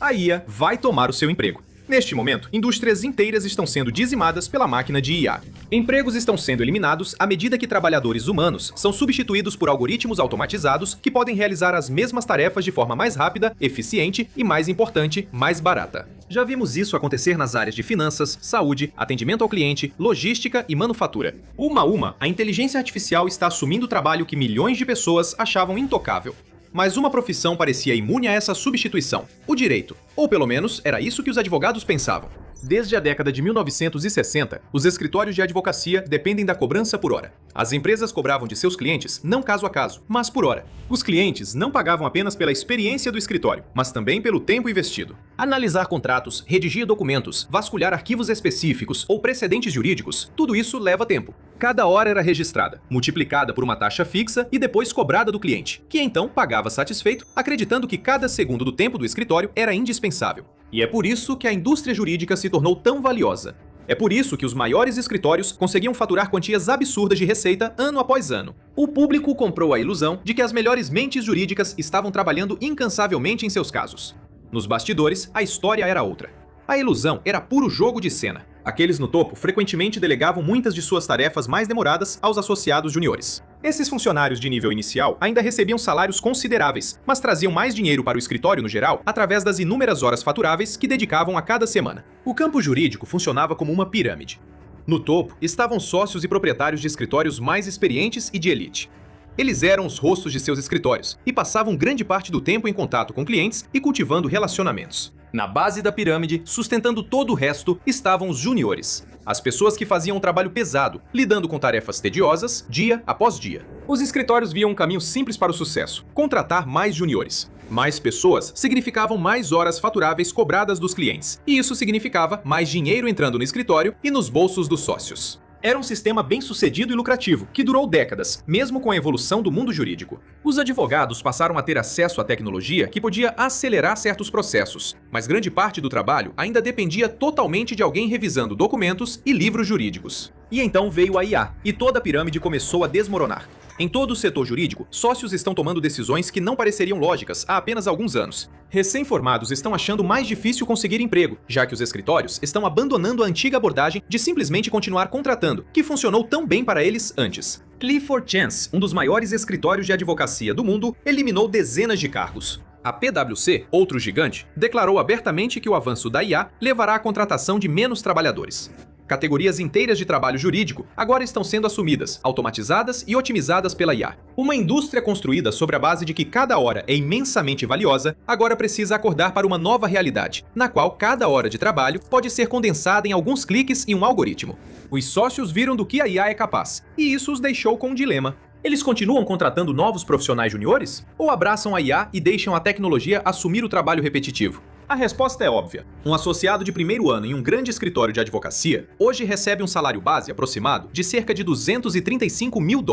a IA vai tomar o seu emprego. Neste momento, indústrias inteiras estão sendo dizimadas pela máquina de IA. Empregos estão sendo eliminados à medida que trabalhadores humanos são substituídos por algoritmos automatizados que podem realizar as mesmas tarefas de forma mais rápida, eficiente e, mais importante, mais barata. Já vimos isso acontecer nas áreas de finanças, saúde, atendimento ao cliente, logística e manufatura. Uma a uma, a inteligência artificial está assumindo o trabalho que milhões de pessoas achavam intocável. Mas uma profissão parecia imune a essa substituição: o direito. Ou pelo menos, era isso que os advogados pensavam. Desde a década de 1960, os escritórios de advocacia dependem da cobrança por hora. As empresas cobravam de seus clientes não caso a caso, mas por hora. Os clientes não pagavam apenas pela experiência do escritório, mas também pelo tempo investido. Analisar contratos, redigir documentos, vasculhar arquivos específicos ou precedentes jurídicos, tudo isso leva tempo. Cada hora era registrada, multiplicada por uma taxa fixa e depois cobrada do cliente, que então pagava satisfeito, acreditando que cada segundo do tempo do escritório era indispensável. E é por isso que a indústria jurídica se tornou tão valiosa. É por isso que os maiores escritórios conseguiam faturar quantias absurdas de receita ano após ano. O público comprou a ilusão de que as melhores mentes jurídicas estavam trabalhando incansavelmente em seus casos. Nos bastidores, a história era outra. A ilusão era puro jogo de cena. Aqueles no topo frequentemente delegavam muitas de suas tarefas mais demoradas aos associados juniores. Esses funcionários de nível inicial ainda recebiam salários consideráveis, mas traziam mais dinheiro para o escritório no geral através das inúmeras horas faturáveis que dedicavam a cada semana. O campo jurídico funcionava como uma pirâmide. No topo estavam sócios e proprietários de escritórios mais experientes e de elite. Eles eram os rostos de seus escritórios e passavam grande parte do tempo em contato com clientes e cultivando relacionamentos. Na base da pirâmide, sustentando todo o resto, estavam os juniores. As pessoas que faziam um trabalho pesado, lidando com tarefas tediosas, dia após dia. Os escritórios viam um caminho simples para o sucesso: contratar mais juniores. Mais pessoas significavam mais horas faturáveis cobradas dos clientes. E isso significava mais dinheiro entrando no escritório e nos bolsos dos sócios. Era um sistema bem-sucedido e lucrativo, que durou décadas, mesmo com a evolução do mundo jurídico. Os advogados passaram a ter acesso à tecnologia que podia acelerar certos processos, mas grande parte do trabalho ainda dependia totalmente de alguém revisando documentos e livros jurídicos. E então veio a IA, e toda a pirâmide começou a desmoronar. Em todo o setor jurídico, sócios estão tomando decisões que não pareceriam lógicas há apenas alguns anos. Recém-formados estão achando mais difícil conseguir emprego, já que os escritórios estão abandonando a antiga abordagem de simplesmente continuar contratando, que funcionou tão bem para eles antes. Clifford Chance, um dos maiores escritórios de advocacia do mundo, eliminou dezenas de cargos. A PwC, outro gigante, declarou abertamente que o avanço da IA levará à contratação de menos trabalhadores. Categorias inteiras de trabalho jurídico agora estão sendo assumidas, automatizadas e otimizadas pela IA. Uma indústria construída sobre a base de que cada hora é imensamente valiosa, agora precisa acordar para uma nova realidade, na qual cada hora de trabalho pode ser condensada em alguns cliques em um algoritmo. Os sócios viram do que a IA é capaz, e isso os deixou com um dilema. Eles continuam contratando novos profissionais juniores? Ou abraçam a IA e deixam a tecnologia assumir o trabalho repetitivo? A resposta é óbvia. Um associado de primeiro ano em um grande escritório de advocacia hoje recebe um salário base aproximado de cerca de $235 mil.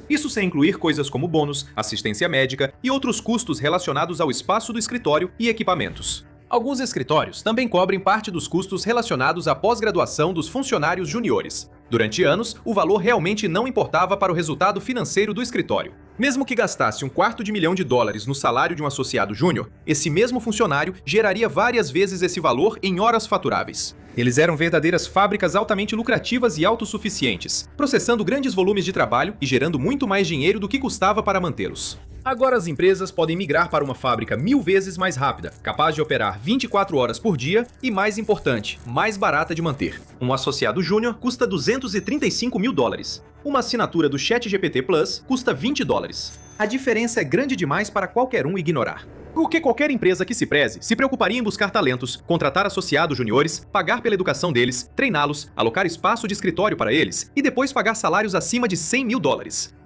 Isso sem incluir coisas como bônus, assistência médica e outros custos relacionados ao espaço do escritório e equipamentos. Alguns escritórios também cobrem parte dos custos relacionados à pós-graduação dos funcionários juniores. Durante anos, o valor realmente não importava para o resultado financeiro do escritório. Mesmo que gastasse $250 mil no salário de um associado júnior, esse mesmo funcionário geraria várias vezes esse valor em horas faturáveis. Eles eram verdadeiras fábricas altamente lucrativas e autossuficientes, processando grandes volumes de trabalho e gerando muito mais dinheiro do que custava para mantê-los. Agora as empresas podem migrar para uma fábrica 1000 vezes mais rápida, capaz de operar 24 horas por dia e, mais importante, mais barata de manter. Um associado júnior custa $235 mil. Uma assinatura do ChatGPT Plus custa $20. A diferença é grande demais para qualquer um ignorar. Porque qualquer empresa que se preze se preocuparia em buscar talentos, contratar associados juniores, pagar pela educação deles, treiná-los, alocar espaço de escritório para eles e depois pagar salários acima de $100 mil.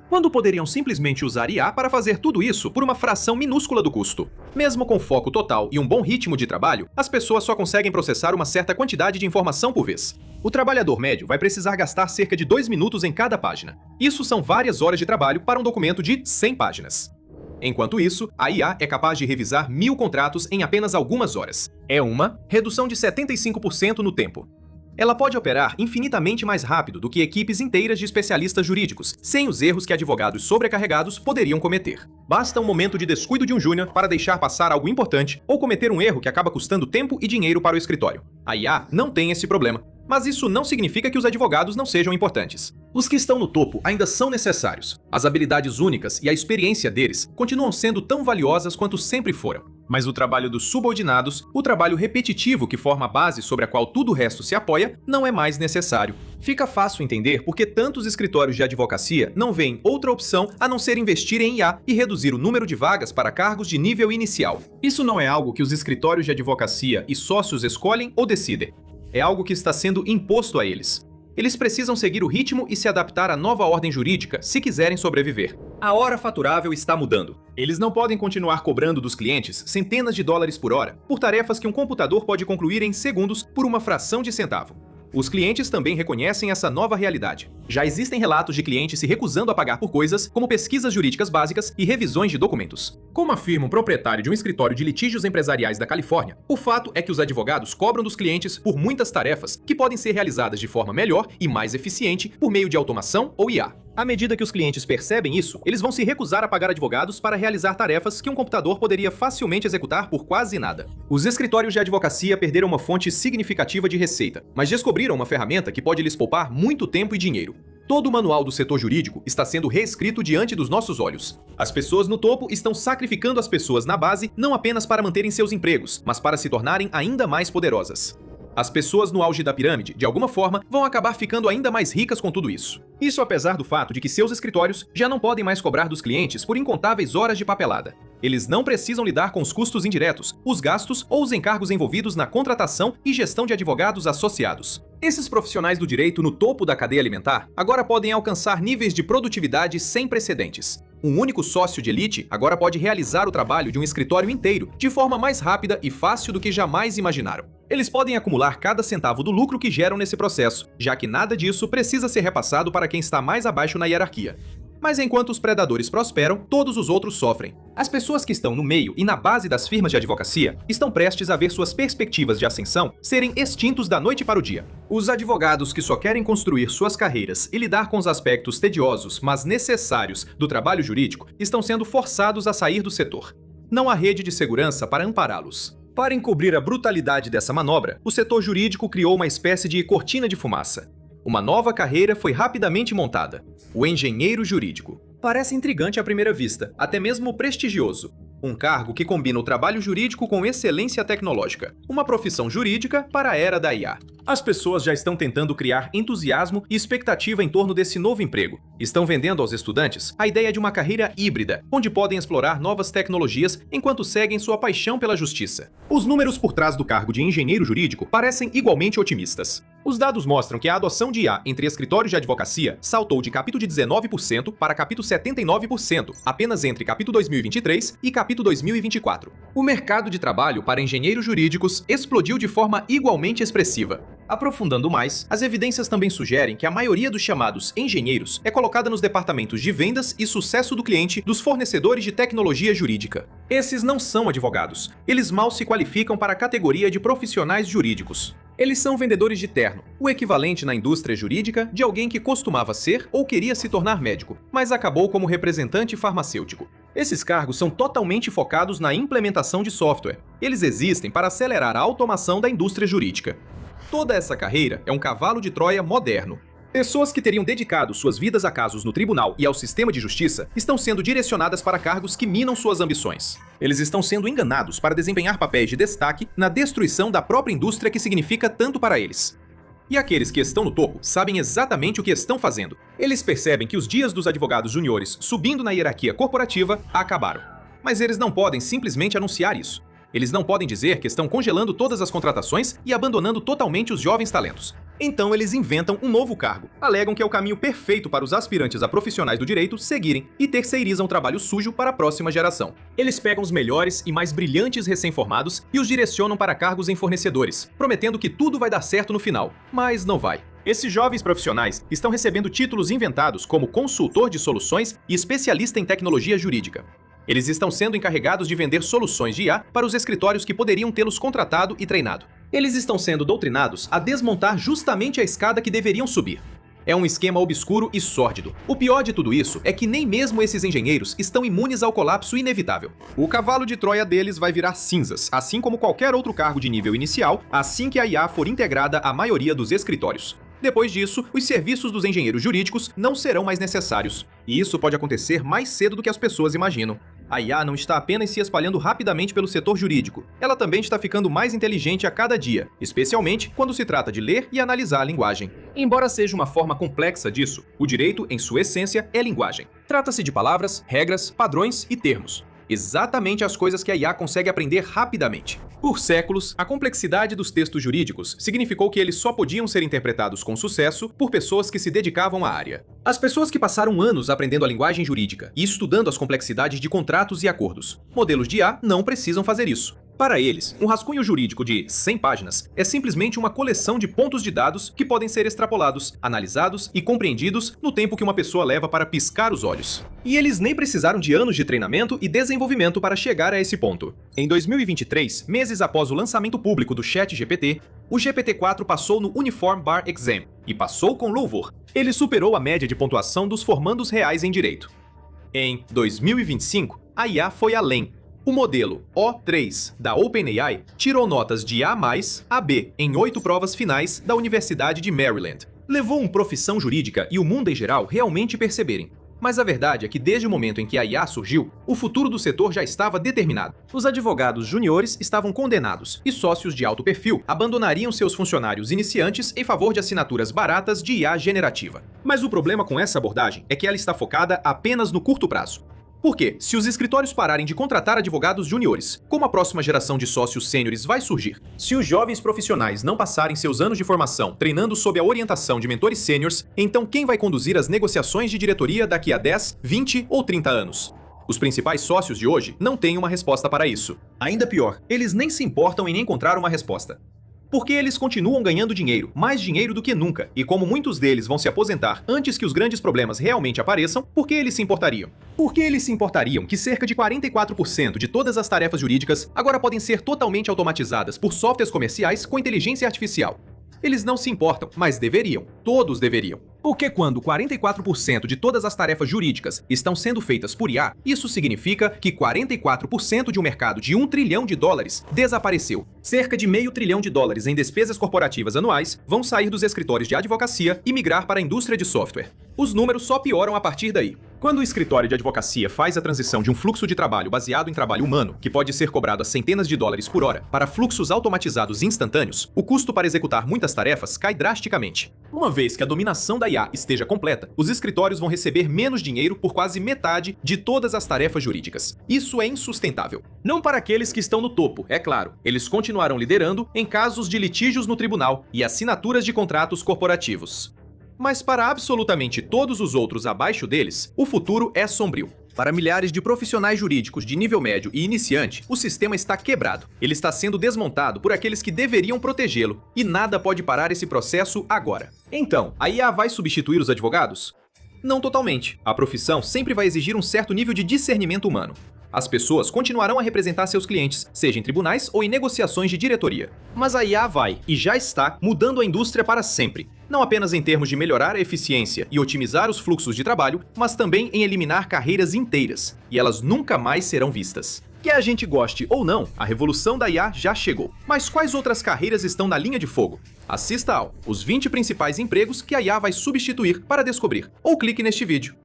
Quando poderiam simplesmente usar IA para fazer tudo isso por uma fração minúscula do custo. Mesmo com foco total e um bom ritmo de trabalho, as pessoas só conseguem processar uma certa quantidade de informação por vez. O trabalhador médio vai precisar gastar cerca de 2 minutos em cada página. Isso são várias horas de trabalho para um documento de 100 páginas. Enquanto isso, a IA é capaz de revisar 1000 contratos em apenas algumas horas. É uma redução de 75% no tempo. Ela pode operar infinitamente mais rápido do que equipes inteiras de especialistas jurídicos, sem os erros que advogados sobrecarregados poderiam cometer. Basta um momento de descuido de um júnior para deixar passar algo importante ou cometer um erro que acaba custando tempo e dinheiro para o escritório. A IA não tem esse problema. Mas isso não significa que os advogados não sejam importantes. Os que estão no topo ainda são necessários. As habilidades únicas e a experiência deles continuam sendo tão valiosas quanto sempre foram. Mas o trabalho dos subordinados, o trabalho repetitivo que forma a base sobre a qual tudo o resto se apoia, não é mais necessário. Fica fácil entender por que tantos escritórios de advocacia não veem outra opção a não ser investir em IA e reduzir o número de vagas para cargos de nível inicial. Isso não é algo que os escritórios de advocacia e sócios escolhem ou decidem. É algo que está sendo imposto a eles. Eles precisam seguir o ritmo e se adaptar à nova ordem jurídica se quiserem sobreviver. A hora faturável está mudando. Eles não podem continuar cobrando dos clientes centenas de dólares por hora por tarefas que um computador pode concluir em segundos por uma fração de centavo. Os clientes também reconhecem essa nova realidade. Já existem relatos de clientes se recusando a pagar por coisas como pesquisas jurídicas básicas e revisões de documentos. Como afirma um proprietário de um escritório de litígios empresariais da Califórnia, o fato é que os advogados cobram dos clientes por muitas tarefas que podem ser realizadas de forma melhor e mais eficiente por meio de automação ou IA. À medida que os clientes percebem isso, eles vão se recusar a pagar advogados para realizar tarefas que um computador poderia facilmente executar por quase nada. Os escritórios de advocacia perderam uma fonte significativa de receita, mas descobriram uma ferramenta que pode lhes poupar muito tempo e dinheiro. Todo o manual do setor jurídico está sendo reescrito diante dos nossos olhos. As pessoas no topo estão sacrificando as pessoas na base não apenas para manterem seus empregos, mas para se tornarem ainda mais poderosas. As pessoas no auge da pirâmide, de alguma forma, vão acabar ficando ainda mais ricas com tudo isso. Isso apesar do fato de que seus escritórios já não podem mais cobrar dos clientes por incontáveis horas de papelada. Eles não precisam lidar com os custos indiretos, os gastos ou os encargos envolvidos na contratação e gestão de advogados associados. Esses profissionais do direito no topo da cadeia alimentar agora podem alcançar níveis de produtividade sem precedentes. Um único sócio de elite agora pode realizar o trabalho de um escritório inteiro de forma mais rápida e fácil do que jamais imaginaram. Eles podem acumular cada centavo do lucro que geram nesse processo, já que nada disso precisa ser repassado para quem está mais abaixo na hierarquia. Mas enquanto os predadores prosperam, todos os outros sofrem. As pessoas que estão no meio e na base das firmas de advocacia estão prestes a ver suas perspectivas de ascensão serem extintos da noite para o dia. Os advogados que só querem construir suas carreiras e lidar com os aspectos tediosos, mas necessários, do trabalho jurídico, estão sendo forçados a sair do setor. Não há rede de segurança para ampará-los. Para encobrir a brutalidade dessa manobra, o setor jurídico criou uma espécie de cortina de fumaça. Uma nova carreira foi rapidamente montada: o engenheiro jurídico. Parece intrigante à primeira vista, até mesmo prestigioso. Um cargo que combina o trabalho jurídico com excelência tecnológica. Uma profissão jurídica para a era da IA. As pessoas já estão tentando criar entusiasmo e expectativa em torno desse novo emprego. Estão vendendo aos estudantes a ideia de uma carreira híbrida, onde podem explorar novas tecnologias enquanto seguem sua paixão pela justiça. Os números por trás do cargo de engenheiro jurídico parecem igualmente otimistas. Os dados mostram que a adoção de IA entre escritórios de advocacia saltou de capítulo de 19% para capítulo 79%, apenas entre capítulo 2023 e capítulo 2024. O mercado de trabalho para engenheiros jurídicos explodiu de forma igualmente expressiva. Aprofundando mais, as evidências também sugerem que a maioria dos chamados engenheiros é colocada nos departamentos de vendas e sucesso do cliente dos fornecedores de tecnologia jurídica. Esses não são advogados. Eles mal se qualificam para a categoria de profissionais jurídicos. Eles são vendedores de terno, o equivalente na indústria jurídica de alguém que costumava ser ou queria se tornar médico, mas acabou como representante farmacêutico. Esses cargos são totalmente focados na implementação de software. Eles existem para acelerar a automação da indústria jurídica. Toda essa carreira é um cavalo de Troia moderno. Pessoas que teriam dedicado suas vidas a casos no tribunal e ao sistema de justiça estão sendo direcionadas para cargos que minam suas ambições. Eles estão sendo enganados para desempenhar papéis de destaque na destruição da própria indústria que significa tanto para eles. E aqueles que estão no topo sabem exatamente o que estão fazendo. Eles percebem que os dias dos advogados juniores subindo na hierarquia corporativa acabaram. Mas eles não podem simplesmente anunciar isso. Eles não podem dizer que estão congelando todas as contratações e abandonando totalmente os jovens talentos. Então eles inventam um novo cargo, alegam que é o caminho perfeito para os aspirantes a profissionais do direito seguirem e terceirizam o trabalho sujo para a próxima geração. Eles pegam os melhores e mais brilhantes recém-formados e os direcionam para cargos em fornecedores, prometendo que tudo vai dar certo no final, mas não vai. Esses jovens profissionais estão recebendo títulos inventados como consultor de soluções e especialista em tecnologia jurídica. Eles estão sendo encarregados de vender soluções de IA para os escritórios que poderiam tê-los contratado e treinado. Eles estão sendo doutrinados a desmontar justamente a escada que deveriam subir. É um esquema obscuro e sórdido. O pior de tudo isso é que nem mesmo esses engenheiros estão imunes ao colapso inevitável. O cavalo de Troia deles vai virar cinzas, assim como qualquer outro cargo de nível inicial, assim que a IA for integrada à maioria dos escritórios. Depois disso, os serviços dos engenheiros jurídicos não serão mais necessários. E isso pode acontecer mais cedo do que as pessoas imaginam. A IA não está apenas se espalhando rapidamente pelo setor jurídico, ela também está ficando mais inteligente a cada dia, especialmente quando se trata de ler e analisar a linguagem. Embora seja uma forma complexa disso, o direito, em sua essência, é linguagem. Trata-se de palavras, regras, padrões e termos. Exatamente as coisas que a IA consegue aprender rapidamente. Por séculos, a complexidade dos textos jurídicos significou que eles só podiam ser interpretados com sucesso por pessoas que se dedicavam à área. As pessoas que passaram anos aprendendo a linguagem jurídica e estudando as complexidades de contratos e acordos. Modelos de IA não precisam fazer isso. Para eles, um rascunho jurídico de 100 páginas é simplesmente uma coleção de pontos de dados que podem ser extrapolados, analisados e compreendidos no tempo que uma pessoa leva para piscar os olhos. E eles nem precisaram de anos de treinamento e desenvolvimento para chegar a esse ponto. Em 2023, meses após o lançamento público do ChatGPT, o GPT-4 passou no Uniform Bar Exam e passou com louvor. Ele superou a média de pontuação dos formandos reais em direito. Em 2025, a IA foi além. O modelo O3 da OpenAI tirou notas de A+, a B em 8 provas finais da Universidade de Maryland. Levou uma profissão jurídica e o mundo em geral realmente perceberem. Mas a verdade é que desde o momento em que a IA surgiu, o futuro do setor já estava determinado. Os advogados juniores estavam condenados e sócios de alto perfil abandonariam seus funcionários iniciantes em favor de assinaturas baratas de IA generativa. Mas o problema com essa abordagem é que ela está focada apenas no curto prazo. Porque, se os escritórios pararem de contratar advogados juniores, como a próxima geração de sócios sêniores vai surgir? Se os jovens profissionais não passarem seus anos de formação treinando sob a orientação de mentores sêniores, então quem vai conduzir as negociações de diretoria daqui a 10, 20 ou 30 anos? Os principais sócios de hoje não têm uma resposta para isso. Ainda pior, eles nem se importam em encontrar uma resposta. Porque eles continuam ganhando dinheiro, mais dinheiro do que nunca, e como muitos deles vão se aposentar antes que os grandes problemas realmente apareçam, por que eles se importariam? Por que eles se importariam que cerca de 44% de todas as tarefas jurídicas agora podem ser totalmente automatizadas por softwares comerciais com inteligência artificial? Eles não se importam, mas deveriam. Todos deveriam. Porque quando 44% de todas as tarefas jurídicas estão sendo feitas por IA, isso significa que 44% de um mercado de $1 trilhão desapareceu. Cerca de $500 bilhão em despesas corporativas anuais vão sair dos escritórios de advocacia e migrar para a indústria de software. Os números só pioram a partir daí. Quando o escritório de advocacia faz a transição de um fluxo de trabalho baseado em trabalho humano, que pode ser cobrado a centenas de dólares por hora, para fluxos automatizados instantâneos, o custo para executar muitas tarefas cai drasticamente. Uma vez que a dominação da IA esteja completa, os escritórios vão receber menos dinheiro por quase metade de todas as tarefas jurídicas. Isso é insustentável. Não para aqueles que estão no topo, é claro. Eles continuarão liderando em casos de litígios no tribunal e assinaturas de contratos corporativos. Mas para absolutamente todos os outros abaixo deles, o futuro é sombrio. Para milhares de profissionais jurídicos de nível médio e iniciante, o sistema está quebrado. Ele está sendo desmontado por aqueles que deveriam protegê-lo, e nada pode parar esse processo agora. Então, a IA vai substituir os advogados? Não totalmente. A profissão sempre vai exigir um certo nível de discernimento humano. As pessoas continuarão a representar seus clientes, seja em tribunais ou em negociações de diretoria. Mas a IA vai, e já está, mudando a indústria para sempre. Não apenas em termos de melhorar a eficiência e otimizar os fluxos de trabalho, mas também em eliminar carreiras inteiras. E elas nunca mais serão vistas. Quer a gente goste ou não, a revolução da IA já chegou. Mas quais outras carreiras estão na linha de fogo? Assista ao Os 20 principais empregos que a IA vai substituir para descobrir. Ou clique neste vídeo.